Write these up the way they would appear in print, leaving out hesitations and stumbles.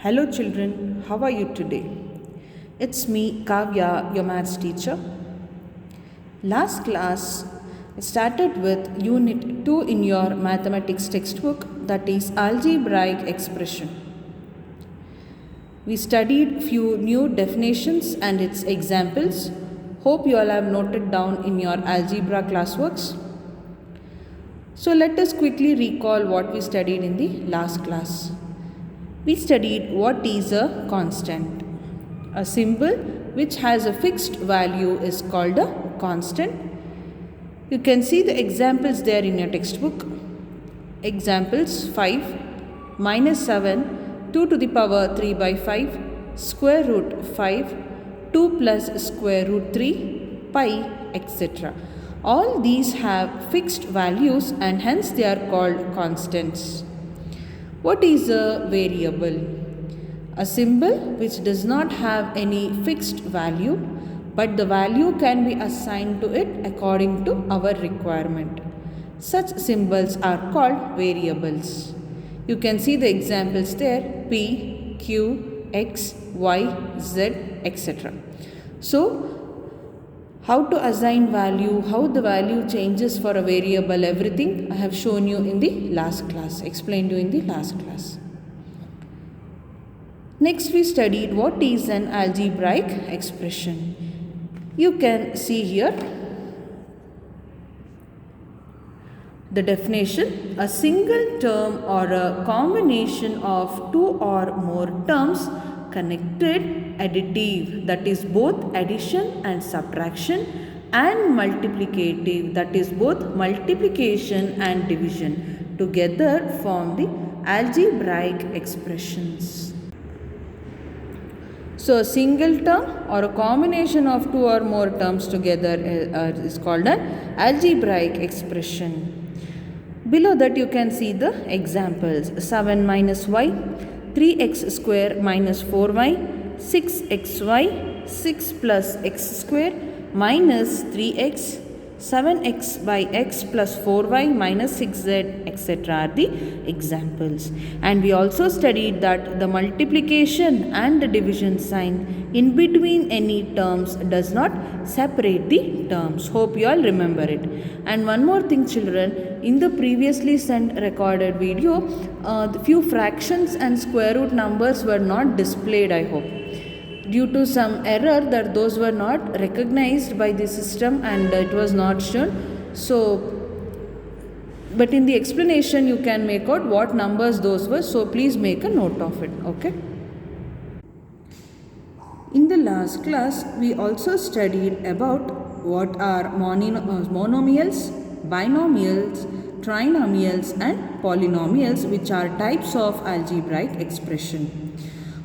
Hello children, how are you today? It's me Kavya, your maths teacher. Last class I started with unit 2 in your mathematics textbook, that is algebraic expression. We studied few new definitions and its examples. Hope you all have noted down in your algebra classworks. So let us quickly recall what we studied in the last class. We studied what is a constant. A symbol which has a fixed value is called a constant. You can see the examples there in your textbook. Examples 5, minus 7, 2 to the power 3 by 5, square root 5, 2 plus square root 3, pi, etc. All these have fixed values and hence they are called constants. What is a variable? A symbol which does not have any fixed value, but the value can be assigned to it according to our requirement. Such symbols are called variables. You can see the examples there: P, Q, X, Y, Z, etc. So, how to assign value, how the value changes for a variable, everything I have shown you in the last class, explained you in the last class. Next we studied what is an algebraic expression. You can see here the definition: a single term or a combination of two or more terms connected additive, that is both addition and subtraction, and multiplicative, that is both multiplication and division, together form the algebraic expressions. So a single term or a combination of two or more terms together is called an algebraic expression. Below that you can see the examples: 7 minus y, 3x square minus 4y, 6xy, 6 plus x square minus 3x, 7x by x plus 4y minus 6z, etc. are the examples. And we also studied that the multiplication and the division sign in between any terms does not separate the terms. Hope you all remember it. And one more thing children, in the previously sent recorded video, the few fractions and square root numbers were not displayed, I hope. Due to some error that those were not recognized by the system and it was not shown. So, but in the explanation you can make out what numbers those were. So please make a note of it. Okay. In the last class we also studied about what are monomials, binomials, trinomials and polynomials, which are types of algebraic expression.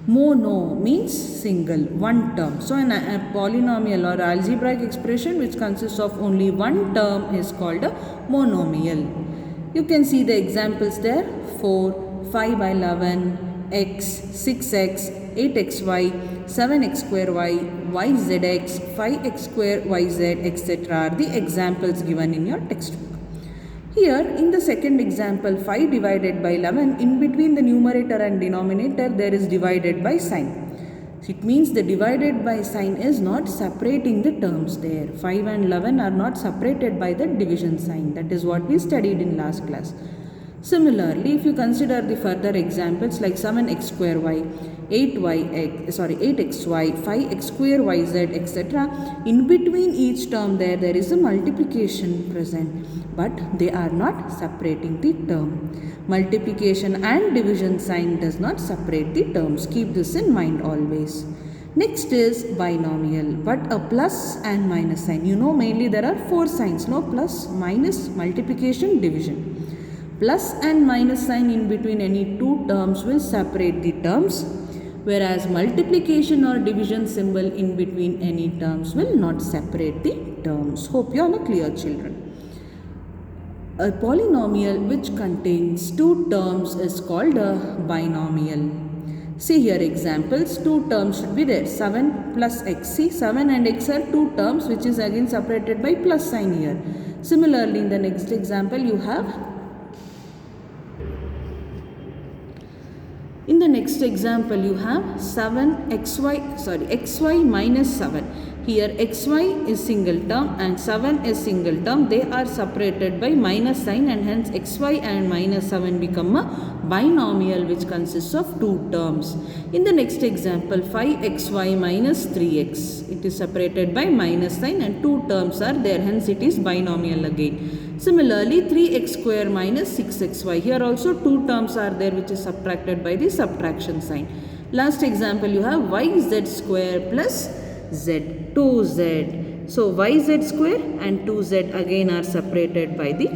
Mono means single, one term. So a polynomial or algebraic expression which consists of only one term is called a monomial. You can see the examples there: 4, 5 by 11, x, 6x, 8xy, 7x square y, yzx, 5x square yz, etc. are the examples given in your textbook. Here in the second example, 5 divided by 11, in between the numerator and denominator there is divided by sign. It means the divided by sign is not separating the terms there. 5 and 11 are not separated by the division sign. That is what we studied in last class. Similarly, if you consider the further examples like 7x square y, 8xy, 5x square yz, etc. In between each term there is a multiplication present, but they are not separating the term. Multiplication and division sign does not separate the terms. Keep this in mind always. Next is binomial, but a plus and minus sign. You know, mainly there are 4 signs: no, plus, minus, multiplication, division. Plus and minus sign in between any two terms will separate the terms, whereas multiplication or division symbol in between any terms will not separate the terms. Hope you all are clear children. A polynomial which contains two terms is called a binomial. See here examples: two terms should be there: 7 plus x. See, 7 and x are two terms which is again separated by plus sign here. Similarly, in the next example you have In the next example, you have xy minus 7. Here xy is single term and 7 is single term. They are separated by minus sign, and hence xy and minus 7 become a binomial which consists of two terms. In the next example, 5xy minus 3x. It is separated by minus sign and two terms are there, hence it is binomial again. Similarly, 3x square minus 6xy. Here also two terms are there which is subtracted by the subtraction sign. Last example, you have yz square plus z, 2z. So yz square and 2z again are separated by the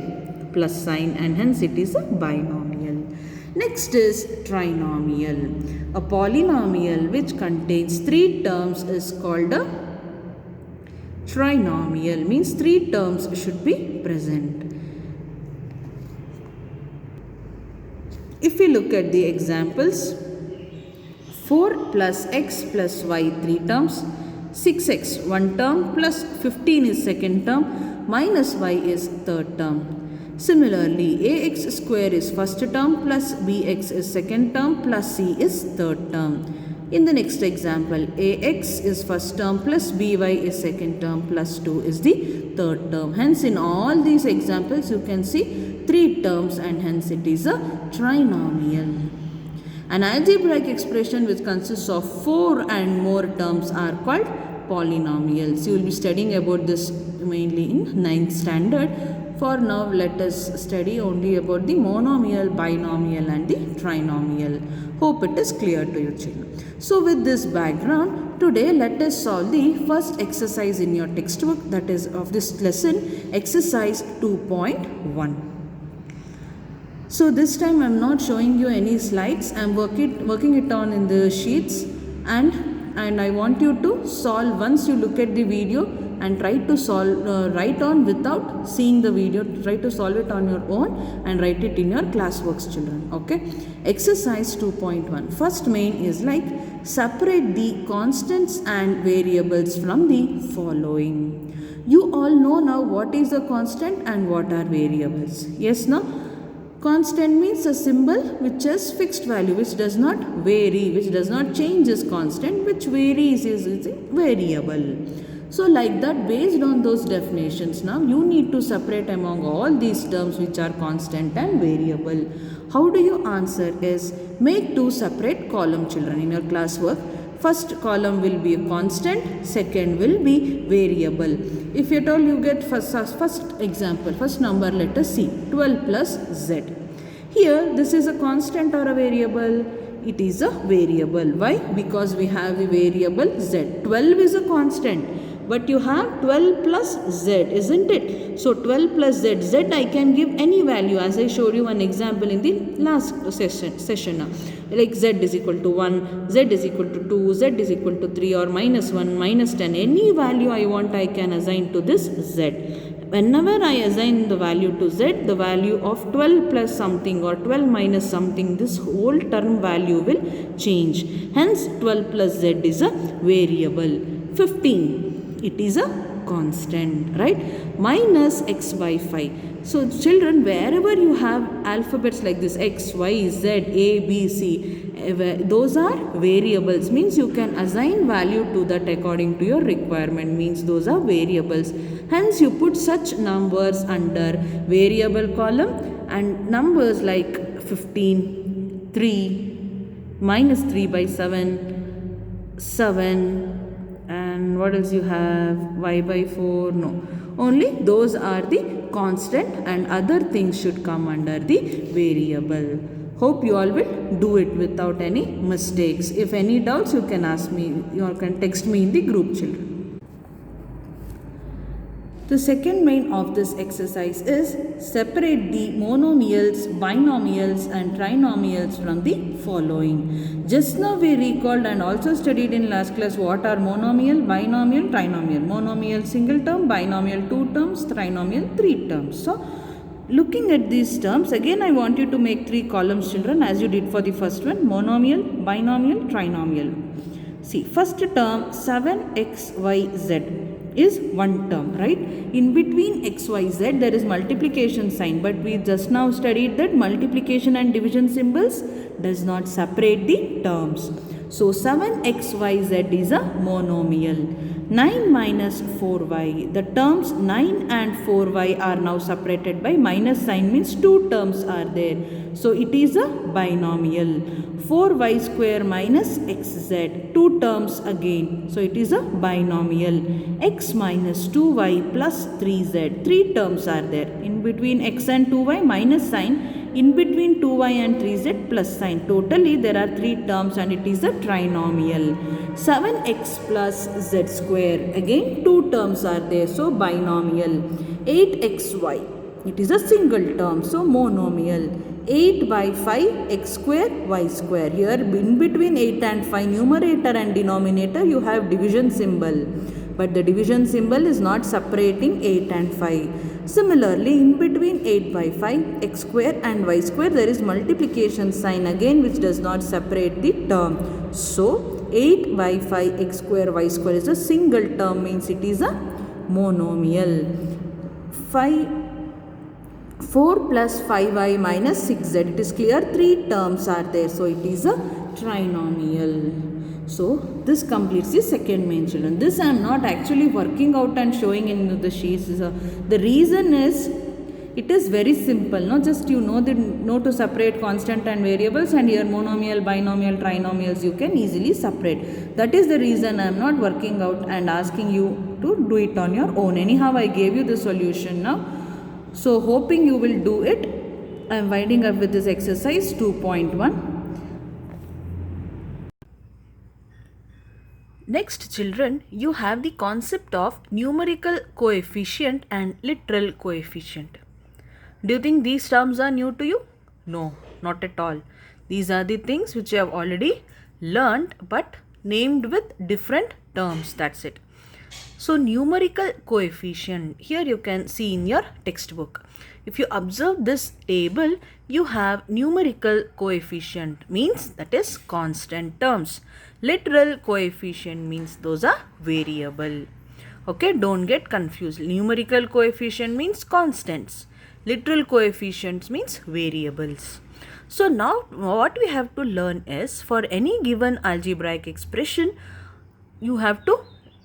plus sign, and hence it is a binomial. Next is trinomial. A polynomial which contains three terms is called a trinomial, means three terms should be present. If we look at the examples, 4 plus x plus y 3 terms, 6x 1 term, plus 15 is second term, minus y is third term. Similarly, ax square is first term, plus bx is second term, plus c is third term. In the next example, ax is first term, plus by is second term, plus 2 is the third term. Hence, in all these examples, you can see three terms, and hence it is a trinomial. An algebraic expression which consists of 4 and more terms are called polynomials. You will be studying about this mainly in 9th standard. For now, let us study only about the monomial, binomial and the trinomial. Hope it is clear to you children. So with this background, today let us solve the first exercise in your textbook, that is of this lesson, exercise 2.1. So this time I am not showing you any slides. I am working it on in the sheets, and I want you to solve once you look at the video and try to solve, write on without seeing the video. Try to solve it on your own and write it in your classworks children. Okay. Exercise 2.1. First main is like separate the constants and variables from the following. You all know now what is a constant and what are variables. Yes, no? Constant means a symbol which has fixed value, which does not vary, which does not change is constant, which varies is a variable. So like that, based on those definitions, now you need to separate among all these terms which are constant and variable. How do you answer is make two separate column children in your classwork. First column will be a constant, second will be variable. If at all you get first example, first number, let us see, 12 plus z. Here this is a constant or a variable? It is a variable. Why? Because we have the variable z. 12 is a constant. But you have 12 plus z, isn't it? So 12 plus z, I can give any value, as I showed you one example in the last session. Like z is equal to 1, z is equal to 2, z is equal to 3 or minus 1, minus 10. Any value I want I can assign to this z. Whenever I assign the value to z, the value of 12 plus something or 12 minus something, this whole term value will change. Hence 12 plus z is a variable. 15. It is a constant, right? Minus x by 5. So children, wherever you have alphabets like this, x, y, z, a, b, c, those are variables, means you can assign value to that according to your requirement, means those are variables. Hence you put such numbers under variable column, and numbers like 15, 3, minus 3 by 7, 7, and what else you have, y by 4, no. Only those are the constant and other things should come under the variable. Hope you all will do it without any mistakes. If any doubts, you can ask me, you can text me in the group children. The second main of this exercise is separate the monomials, binomials and trinomials from the following. Just now we recalled and also studied in last class what are monomial, binomial, trinomial. Monomial single term, binomial 2 terms, trinomial 3 terms. So looking at these terms, again I want you to make 3 columns children as you did for the first one, monomial, binomial, trinomial. See, first term 7xyz. is one term, right? In between x, y, z there is multiplication sign, but we just now studied that multiplication and division symbols does not separate the terms. So 7xyz is a monomial. 9 minus 4y, the terms 9 and 4y are now separated by minus sign, means two terms are there. So it is a binomial. 4y square minus xz, two terms again. So it is a binomial. X minus 2y plus 3z, three terms are there. In between x and 2y minus sign, in between 2y and 3z plus sign. Totally there are three terms and it is a trinomial. 7x plus z square, again two terms are there, so binomial. 8xy, it is a single term, so monomial. 8 by 5 x square y square. Here in between 8 and 5, numerator and denominator, you have division symbol, but the division symbol is not separating 8 and 5. Similarly, in between 8 by 5 x square and y square there is multiplication sign again, which does not separate the term. So 8 by 5 x square y square is a single term, means it is a monomial. 4 plus 5y minus 6z, it is clear three terms are there, so it is a trinomial. So this completes the second main, children. This I am not actually working out and showing in the sheets. The reason is it is very simple, no? Just you know to separate constant and variables, and here monomial, binomial, trinomials you can easily separate. That is the reason I am not working out and asking you to do it on your own. Anyhow, I gave you the solution now. So hoping you will do it. I am winding up with this exercise 2.1. Next, children, you have the concept of numerical coefficient and literal coefficient. Do you think these terms are new to you? No, not at all. These are the things which you have already learned but named with different terms. That's it. So numerical coefficient, here you can see in your textbook. If you observe this table, you have numerical coefficient, means that is constant terms. Literal coefficient means those are variable. Okay, don't get confused. Numerical coefficient means constants. Literal coefficients means variables. So now what we have to learn is, for any given algebraic expression, you have to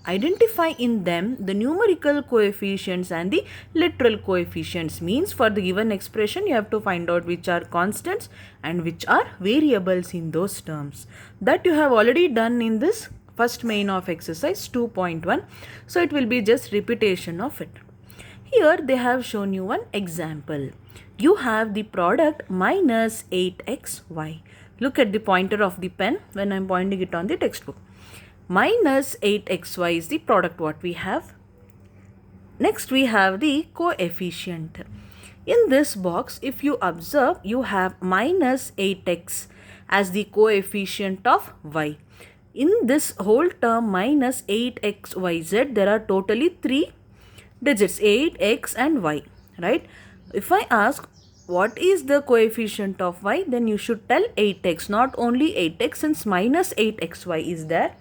identify in them the numerical coefficients and the literal coefficients. Means for the given expression you have to find out which are constants and which are variables in those terms. That you have already done in this first main of exercise 2.1. So it will be just repetition of it. Here they have shown you one example. You have the product minus 8xy. Look at the pointer of the pen when I am pointing it on the textbook. Minus 8xy is the product what we have. Next we have the coefficient. In this box, if you observe, you have minus 8x as the coefficient of y. In this whole term minus 8xyz, there are totally 3 digits, 8x and y, right? If I ask what is the coefficient of y, then you should tell 8x, not only 8x, since minus 8xy is there.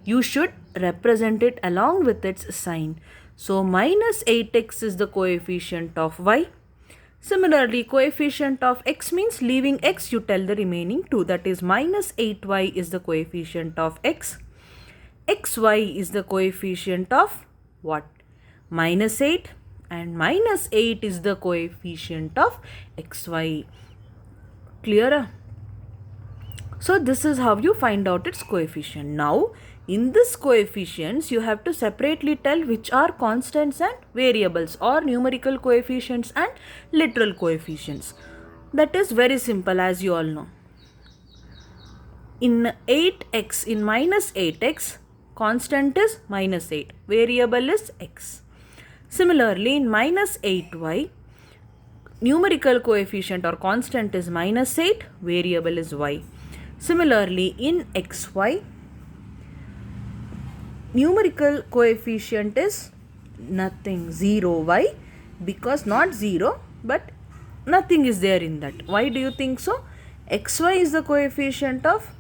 You should represent it along with its sign. So minus 8x is the coefficient of y. Similarly, coefficient of x means leaving x, you tell the remaining 2. That is minus 8y is the coefficient of x. xy is the coefficient of what? Minus 8. And minus 8 is the coefficient of xy. Clear? So this is how you find out its coefficient. Now, in this coefficients, you have to separately tell which are constants and variables, or numerical coefficients and literal coefficients. That is very simple, as you all know. In 8x, in minus 8x, constant is minus 8, variable is x. Similarly, in minus 8y, numerical coefficient or constant is minus 8, variable is y. Similarly, in xy, numerical coefficient is nothing, 0. Why? Because not 0, but nothing is there in that. Why do you think so? xy is the coefficient of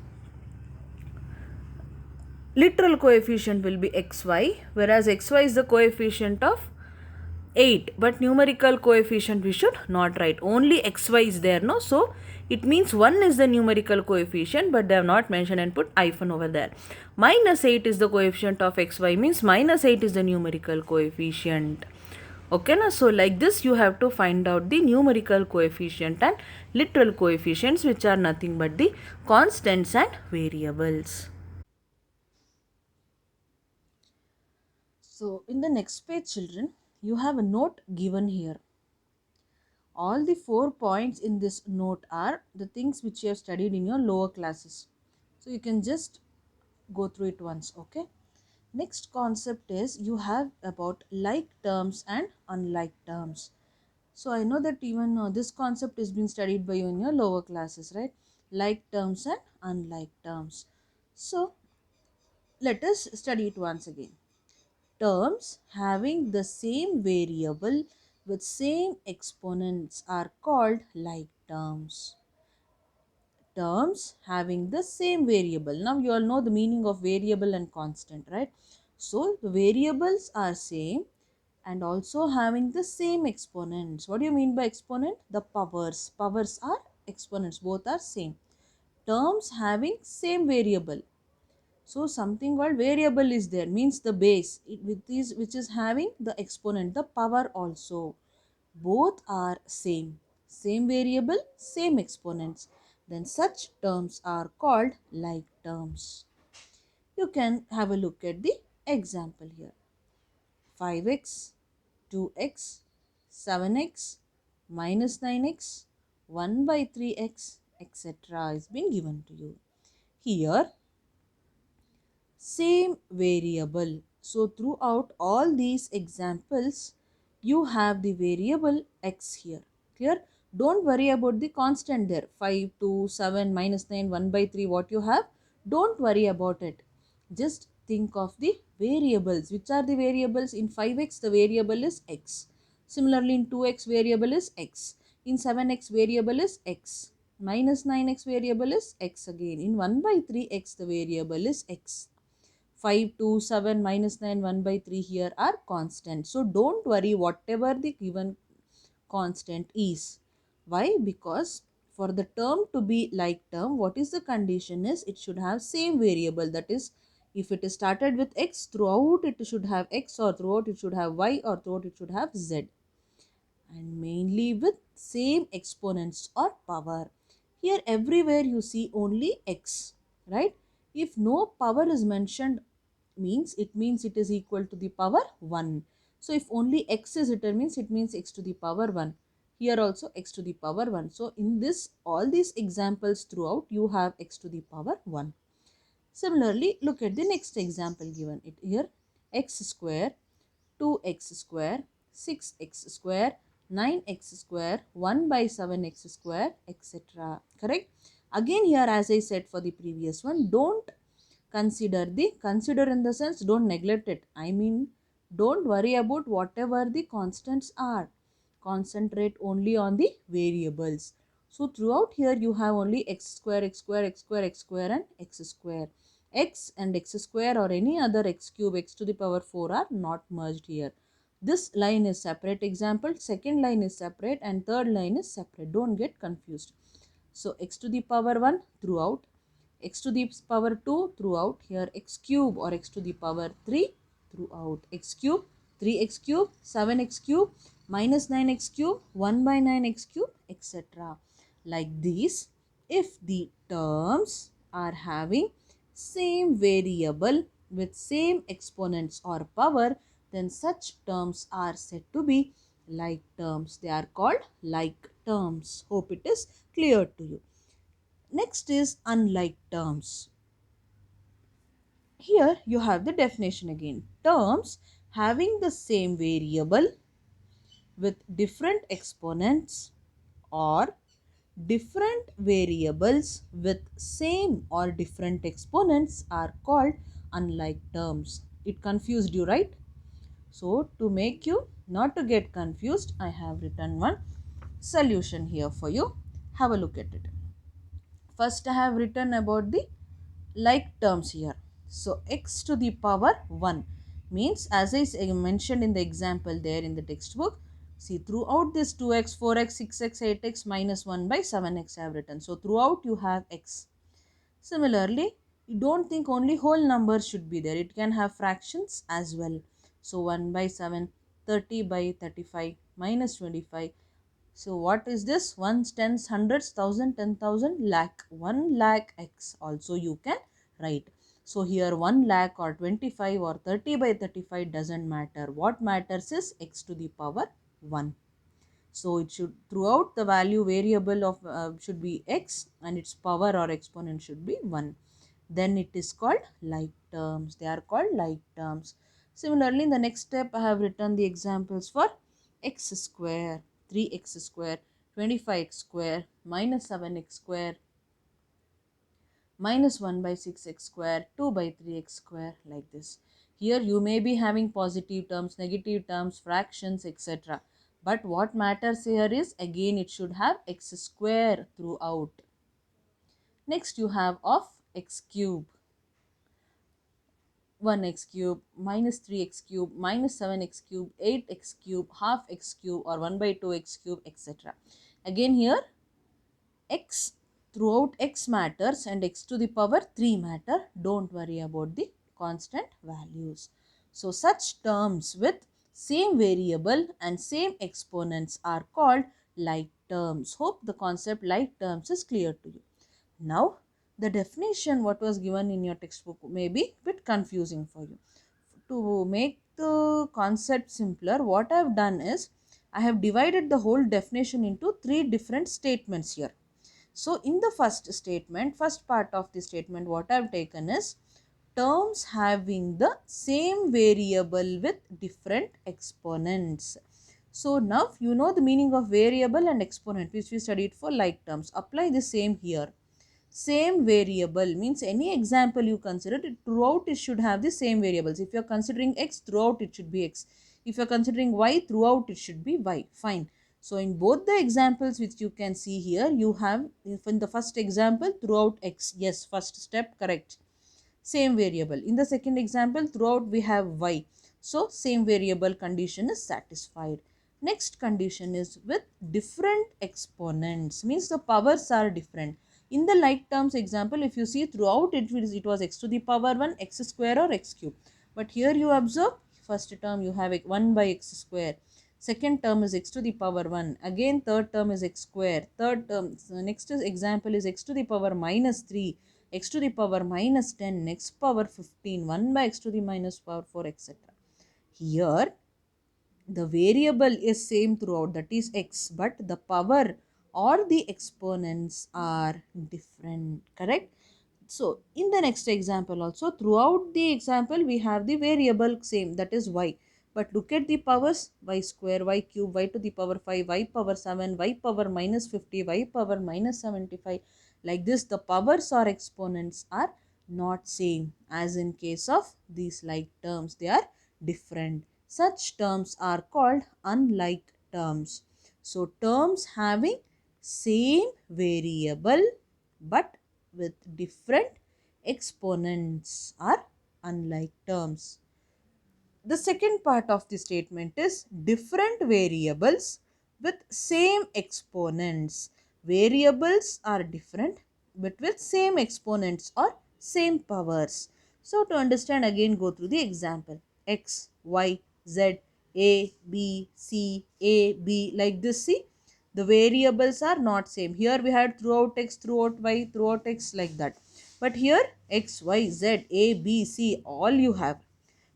literal coefficient will be xy, whereas xy is the coefficient of 8, but numerical coefficient we should not write, only xy is there, no? So it means 1 is the numerical coefficient, but they have not mentioned and put hyphen over there. Minus 8 is the coefficient of xy, means minus 8 is the numerical coefficient. Okay na? So like this you have to find out the numerical coefficient and literal coefficients, which are nothing but the constants and variables. So in the next page, children, you have a note given here. All the 4 points in this note are the things which you have studied in your lower classes. So you can just go through it once, okay? Next concept is you have about like terms and unlike terms. So I know that even this concept is being studied by you in your lower classes, right? Like terms and unlike terms. So let us study it once again. Terms having the same variable with same exponents are called like terms. Terms having the same variable. Now you all know the meaning of variable and constant, right? So the variables are same and also having the same exponents. What do you mean by exponent? The powers. Powers are exponents. Both are same. Terms having same variable. So something called variable is there, means the base which is having the exponent, the power also. Both are same variable, same exponents. Then such terms are called like terms. You can have a look at the example here. 5x, 2x, 7x, minus 9x, 1 by 3x, etc. is being given to you. Here same variable. So throughout all these examples, you have the variable x here. Clear? Don't worry about the constant there. 5, 2, 7, minus 9, 1 by 3, what you have. Don't worry about it. Just think of the variables. Which are the variables? In 5x, the variable is x. Similarly, in 2x, variable is x. In 7x, variable is x. Minus 9x variable is x again. In 1 by 3x, the variable is x. 5, 2, 7, minus 9, 1 by 3 here are constant. So don't worry whatever the given constant is. Why? Because for the term to be like term, what is the condition is it should have same variable. That is, if it is started with x, throughout it should have x, or throughout it should have y, or throughout it should have z, and mainly with same exponents or power. Here everywhere you see only x, right? If no power is mentioned, means it is equal to the power 1. So if only x is written, means it means x to the power 1. Here also x to the power 1. So in this all these examples throughout you have x to the power 1. Similarly, look at the next example given it here. X square, 2x square, 6x square, 9x square, 1 by 7x square, etc. Correct? Again here, as I said for the previous one, don't consider in the sense don't neglect it. I mean, don't worry about whatever the constants are. Concentrate only on the variables. So throughout here you have only x square, x square, x square, x square and x square. X and x square or any other x cube, x to the power 4 are not merged here. This line is separate example, second line is separate, and third line is separate. Don't get confused. So x to the power 1 throughout, x to the power 2 throughout, here x cube or x to the power 3 throughout, x cube, 3x cube, 7x cube, minus 9x cube, 1 by 9x cube, etc. Like these, if the terms are having same variable with same exponents or power, then such terms are said to be like terms. They are called like terms. Hope it is clear to you. Next is unlike terms. Here you have the definition again. Terms having the same variable with different exponents or different variables with same or different exponents are called unlike terms. It confused you, right? So to make you not to get confused, I have written one solution here for you. Have a look at it. First I have written about the like terms here. So x to the power 1 means, as I mentioned in the example there in the textbook, see throughout this 2x, 4x, 6x, 8x minus 1 by 7x I have written. So throughout you have x. Similarly, you don't think only whole numbers should be there. It can have fractions as well. So 1 by 7, 30 by 35, minus 25. So what is this? Ones, tens, hundreds, thousand, 10,000, lakh. 1 lakh x also you can write. So here 1 lakh or 25 or 30 by 35 doesn't matter. What matters is x to the power 1. So it should, throughout the value variable of should be x and its power or exponent should be 1. Then it is called like terms. They are called like terms. Similarly, in the next step I have written the examples for x square, 3x square, 25x square, minus 7x square, minus 1 by 6x square, 2 by 3x square, like this. Here you may be having positive terms, negative terms, fractions, etc. But what matters here is, again it should have x square throughout. Next you have of x cube. 1x cube, minus 3x cube, minus 7x cube, 8x cube, half x cube or 1 by 2x cube, etc. Again here x, throughout x matters and x to the power 3 matter. Don't worry about the constant values. So such terms with same variable and same exponents are called like terms. Hope the concept like terms is clear to you. Now the definition what was given in your textbook may be a bit confusing for you. To make the concept simpler, what I have done is I have divided the whole definition into 3 different statements here. So in the first statement, first part of the statement, what I have taken is terms having the same variable with different exponents. So now you know the meaning of variable and exponent which we studied for like terms. Apply the same here. Same variable means any example you consider, throughout it should have the same variables. If you are considering x, throughout it should be x. If you are considering y, throughout it should be y. Fine. So in both the examples which you can see here, you have, if in the first example, throughout x, yes, first step correct, same variable. In the second example, throughout we have y, so same variable condition is satisfied. Next condition is with different exponents, means the powers are different. In the like terms example, if you see throughout it was x to the power 1, x square or x cube. But here you observe, first term you have 1 by x square, second term is x to the power 1, again third term is x square, third term, so next is example is x to the power minus 3, x to the power minus 10, x power 15, 1 by x to the minus power 4, etc. Here the variable is same throughout, that is x, but the power or the exponents are different, correct? So in the next example also, throughout the example we have the variable same, that is y, but look at the powers, y square, y cube, y to the power 5, y power 7, y power minus 50, y power minus 75. Like this the powers or exponents are not same, as in case of these like terms they are different. Such terms are called unlike terms. So terms having same variable but with different exponents are unlike terms. The second part of the statement is different variables with same exponents. Variables are different but with same exponents or same powers. So to understand, again go through the example. X, Y, Z, A, B, C, A, B, like this. See, the variables are not same. Here we had throughout x, throughout y, throughout x, like that. But here x, y, z, a, b, c, all you have.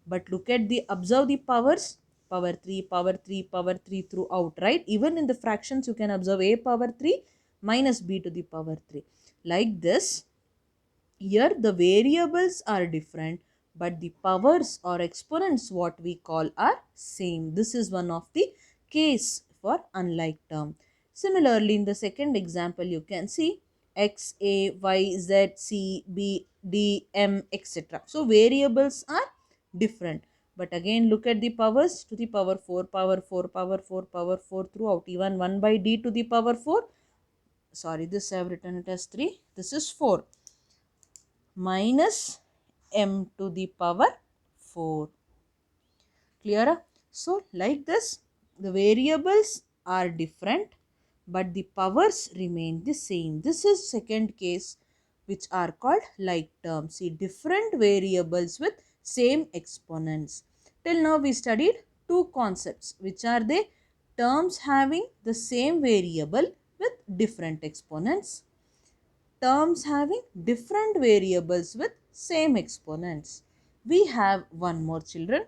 But look at the, observe the powers, power 3, power 3, power 3 throughout, right? Even in the fractions you can observe a power 3 minus b to the power 3. Like this, here the variables are different but the powers or exponents what we call are same. This is one of the case for unlike term. Similarly, in the second example you can see x, a, y, z, c, b, d, m, etc. So variables are different. But again look at the powers, to the power 4, power 4, power 4, power 4 throughout. Even 1 by d to the power 4. Sorry, this I have written it as 3. This is 4 minus m to the power 4. Clear? So like this, the variables are different but the powers remain the same. This is second case which are called like terms. See, different variables with same exponents. Till now we studied two concepts, which are they? Terms having the same variable with different exponents, terms having different variables with same exponents. We have one more, children,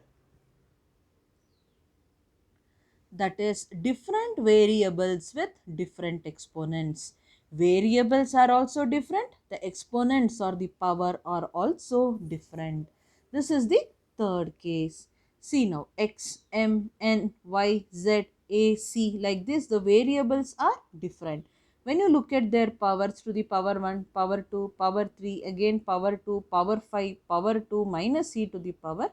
that is different variables with different exponents. Variables are also different, the exponents or the power are also different. This is the third case. See now, x, m, n, y, z, a, c, like this the variables are different. When you look at their powers, to the power 1, power 2, power 3, again power 2, power 5, power 2 minus c to the power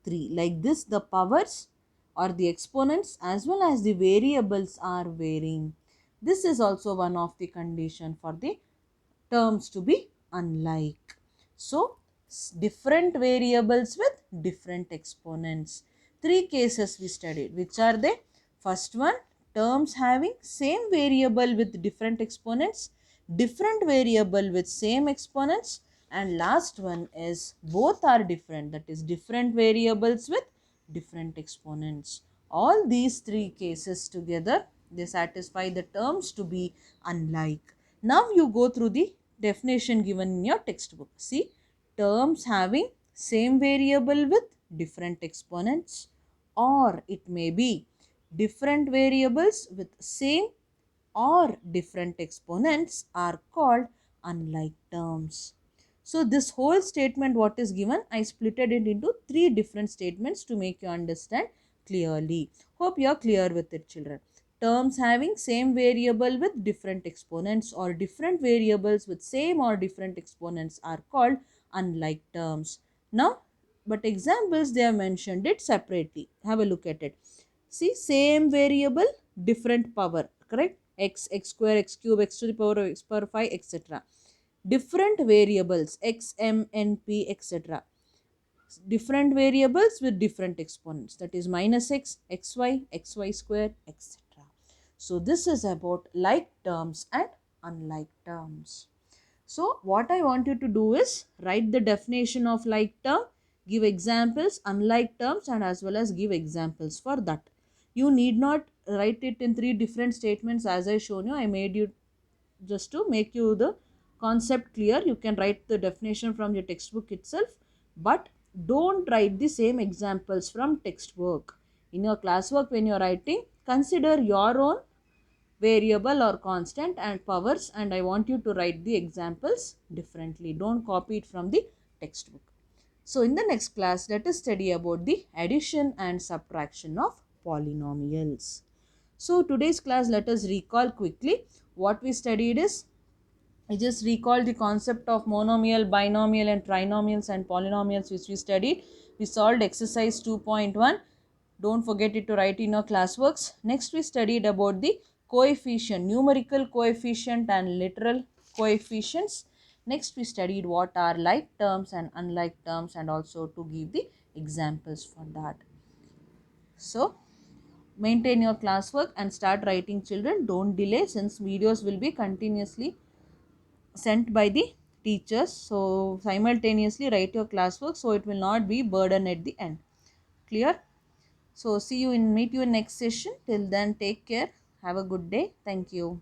3, like this the powers or the exponents as well as the variables are varying. This is also one of the condition for the terms to be unlike. So, different variables with different exponents. Three cases we studied. Which are they? First one, terms having same variable with different exponents, different variable with same exponents, and last one is both are different, that is different variables with different exponents. All these three cases together, they satisfy the terms to be unlike. Now you go through the definition given in your textbook. See, terms having same variable with different exponents, or it may be different variables with same or different exponents are called unlike terms. So this whole statement what is given, I splitted it into three different statements to make you understand clearly. Hope you are clear with it, children. Terms having same variable with different exponents or different variables with same or different exponents are called unlike terms. Now, but examples they have mentioned it separately. Have a look at it. See, same variable, different power, correct? X, x square, x cube, x to the power of x power 5, etc. Different variables, x, m, n, p, etc. Different variables with different exponents, that is minus x, xy, xy square, etc. So this is about like terms and unlike terms. So what I want you to do is write the definition of like term, give examples, unlike terms, and as well as give examples for that. You need not write it in three different statements as I shown you. I made you just to make you the concept clear. You can write the definition from your textbook itself, but don't write the same examples from textbook. In your classwork when you are writing, consider your own variable or constant and powers, and I want you to write the examples differently. Don't copy it from the textbook. So in the next class, let us study about the addition and subtraction of polynomials. So today's class, let us recall quickly what we studied is, I just recall the concept of monomial, binomial and trinomials and polynomials which we studied. We solved exercise 2.1. Don't forget it to write in your classworks. Next we studied about the coefficient, numerical coefficient and literal coefficients. Next we studied what are like terms and unlike terms and also to give the examples for that. So maintain your classwork and start writing, children. Don't delay since videos will be continuously sent by the teachers. So simultaneously write your classwork so it will not be burden at the end. Clear? So meet you in next session. Till then, take care. Have a good day. Thank you.